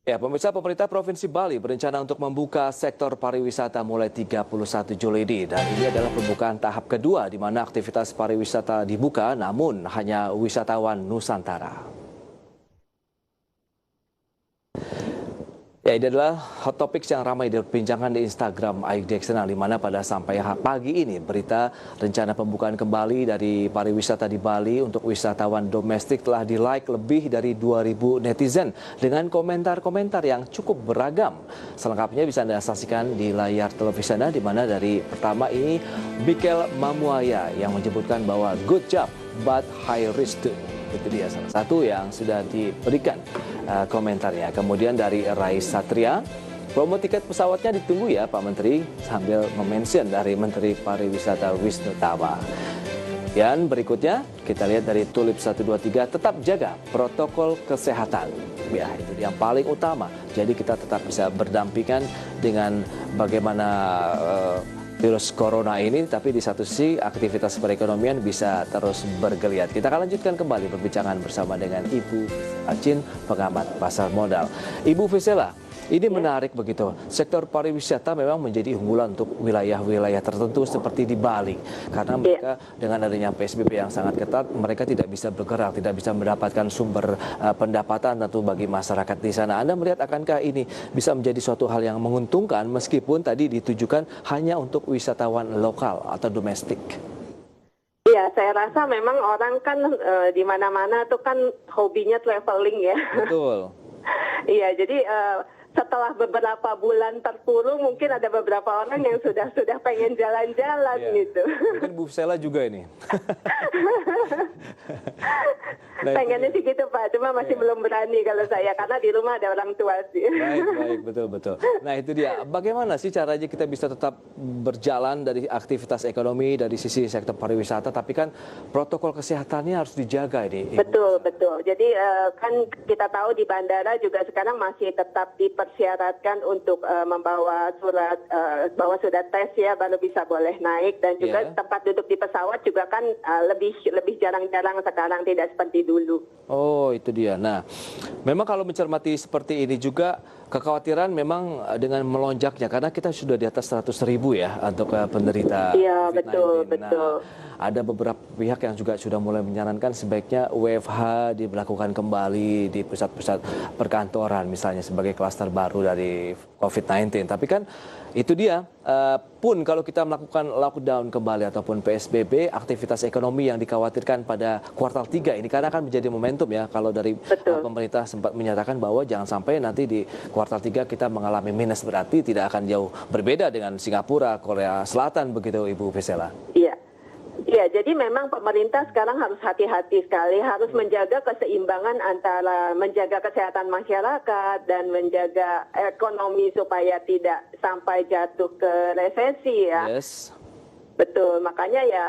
Ya, pemerintah Provinsi Bali berencana untuk membuka sektor pariwisata mulai 31 Juli ini. Dan ini adalah pembukaan tahap kedua di mana aktivitas pariwisata dibuka namun hanya wisatawan Nusantara. Ya, ini adalah hot topics yang ramai diperbincangkan di Instagram Ayu Deksena, di mana pada sampai pagi ini berita rencana pembukaan kembali dari pariwisata di Bali untuk wisatawan domestik telah di-like lebih dari 2.000 netizen dengan komentar-komentar yang cukup beragam. Selengkapnya bisa Anda saksikan di layar televisi Anda, di mana dari pertama ini Bikel Mamuaya yang menyebutkan bahwa good job but high risk too. Itu dia salah satu yang sudah diberikan komentarnya. Kemudian dari Rai Satria, promo tiket pesawatnya ditunggu ya Pak Menteri, sambil memention dari Menteri Pariwisata Wisnu Tama. Dan berikutnya kita lihat dari Tulip 123, tetap jaga protokol kesehatan. Ya, itu yang paling utama. Jadi kita tetap bisa berdampingan dengan bagaimana virus corona ini, tapi di satu sisi aktivitas perekonomian bisa terus bergeliat. Kita akan lanjutkan kembali perbincangan bersama dengan Ibu Acin, pengamat pasar modal. Ibu Visela, ini menarik begitu. Sektor pariwisata memang menjadi unggulan untuk wilayah-wilayah tertentu seperti di Bali. Karena mereka dengan adanya PSBB yang sangat ketat, mereka tidak bisa bergerak, tidak bisa mendapatkan sumber pendapatan tentu bagi masyarakat di sana. Anda melihat akankah ini bisa menjadi suatu hal yang menguntungkan meskipun tadi ditujukan hanya untuk wisatawan lokal atau domestik? Iya, saya rasa memang orang kan di mana-mana tuh kan hobinya traveling ya. Betul. Iya, jadi setelah beberapa bulan terpuruk, mungkin ada beberapa orang yang sudah pengen jalan-jalan gitu. Mungkin Bu Sela juga ini. Pengennya sih gitu Pak, cuma masih belum berani kalau saya, karena di rumah ada orang tua sih. Baik, betul. Nah itu dia, bagaimana sih caranya kita bisa tetap berjalan dari aktivitas ekonomi, dari sisi sektor pariwisata, tapi kan protokol kesehatannya harus dijaga ini. Betul. Jadi kan kita tahu di bandara juga sekarang masih tetap dipersyaratkan untuk membawa surat bahwa sudah tes ya, baru bisa boleh naik, dan juga tempat duduk di pesawat juga kan lebih jarang-jarang sekarang, tidak seperti dulu. Oh, itu dia. Nah, memang kalau mencermati seperti ini juga kekhawatiran memang dengan melonjaknya, karena kita sudah di atas 100.000 ya untuk penderita Iya, COVID-19. betul. Ada beberapa pihak yang juga sudah mulai menyarankan sebaiknya WFH diberlakukan kembali di pusat-pusat perkantoran misalnya sebagai klaster baru dari COVID-19. Tapi kan itu dia, pun kalau kita melakukan lockdown kembali ataupun PSBB, aktivitas ekonomi yang dikhawatirkan pada kuartal 3 ini karena akan menjadi momentum ya, kalau dari pemerintah sempat menyatakan bahwa jangan sampai nanti di kuartal 3 kita mengalami minus, berarti tidak akan jauh berbeda dengan Singapura, Korea Selatan begitu Ibu Visela. Iya, jadi memang pemerintah sekarang harus hati-hati sekali, harus menjaga keseimbangan antara menjaga kesehatan masyarakat dan menjaga ekonomi supaya tidak sampai jatuh ke resesi ya. Yes. Betul, makanya ya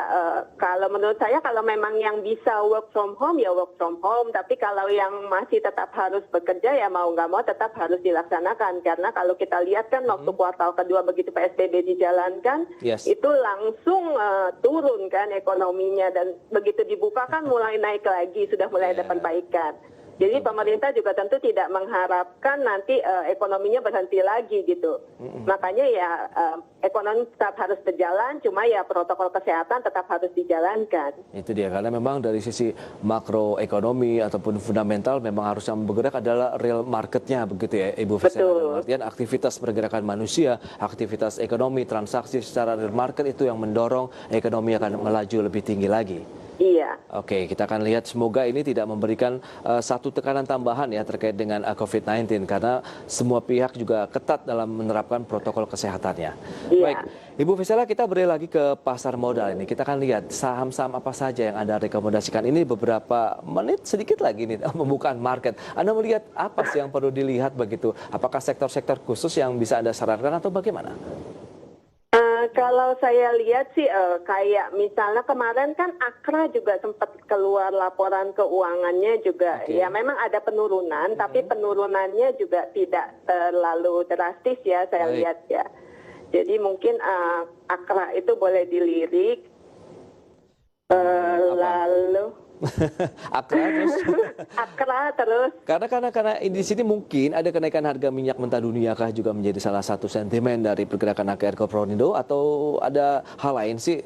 kalau menurut saya kalau memang yang bisa work from home ya work from home, tapi kalau yang masih tetap harus bekerja ya mau nggak mau tetap harus dilaksanakan, karena kalau kita lihat kan waktu kuartal kedua begitu PSBB dijalankan itu langsung turun kan ekonominya, dan begitu dibuka kan mulai naik lagi, sudah mulai ada perbaikan. Jadi pemerintah juga tentu tidak mengharapkan nanti ekonominya berhenti lagi gitu. Makanya ya ekonomi tetap harus berjalan, cuma ya protokol kesehatan tetap harus dijalankan. Itu dia, karena memang dari sisi makroekonomi ataupun fundamental memang harus yang bergerak adalah real marketnya begitu ya Ibu Visela. Artinya aktivitas pergerakan manusia, aktivitas ekonomi, transaksi secara real market itu yang mendorong ekonomi akan melaju lebih tinggi lagi. Iya. Oke, kita akan lihat semoga ini tidak memberikan satu tekanan tambahan ya terkait dengan COVID-19, karena semua pihak juga ketat dalam menerapkan protokol kesehatannya. Baik, Ibu Visela, kita beri lagi ke pasar modal ini. Kita akan lihat saham-saham apa saja yang Anda rekomendasikan. Ini beberapa menit sedikit lagi nih pembukaan market. Anda melihat apa sih yang perlu dilihat begitu? Apakah sektor-sektor khusus yang bisa Anda sarankan atau bagaimana? Kalau saya lihat sih kayak misalnya kemarin kan Akra juga sempat keluar laporan keuangannya juga. Ya memang ada penurunan, tapi penurunannya juga tidak terlalu drastis ya saya lihat ya. Jadi mungkin Akra itu boleh dilirik. Lalu Akra terus. Akra terus. Karena di sini mungkin ada kenaikan harga minyak mentah dunia kah juga menjadi salah satu sentimen dari pergerakan AKR Korporindo atau ada hal lain sih?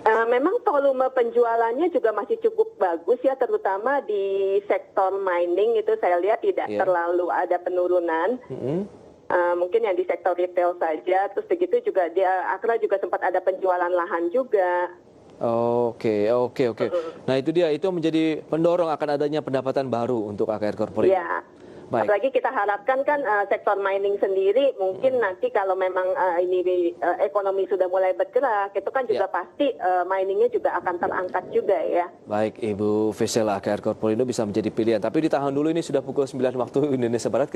Memang volume penjualannya juga masih cukup bagus ya, terutama di sektor mining itu saya lihat tidak terlalu ada penurunan. Mungkin yang di sektor retail saja, terus begitu juga Akra juga sempat ada penjualan lahan juga. Oke. Nah itu dia, itu menjadi pendorong akan adanya pendapatan baru untuk AKR Korporindo. Iya. Baik. Apalagi kita harapkan kan sektor mining sendiri mungkin nanti kalau memang ini ekonomi sudah mulai bergerak, itu kan juga pasti miningnya juga akan terangkat juga ya. Baik, Ibu Vesela, AKR Korporindo bisa menjadi pilihan. Tapi ditahan dulu, ini sudah pukul 9 waktu Indonesia Barat.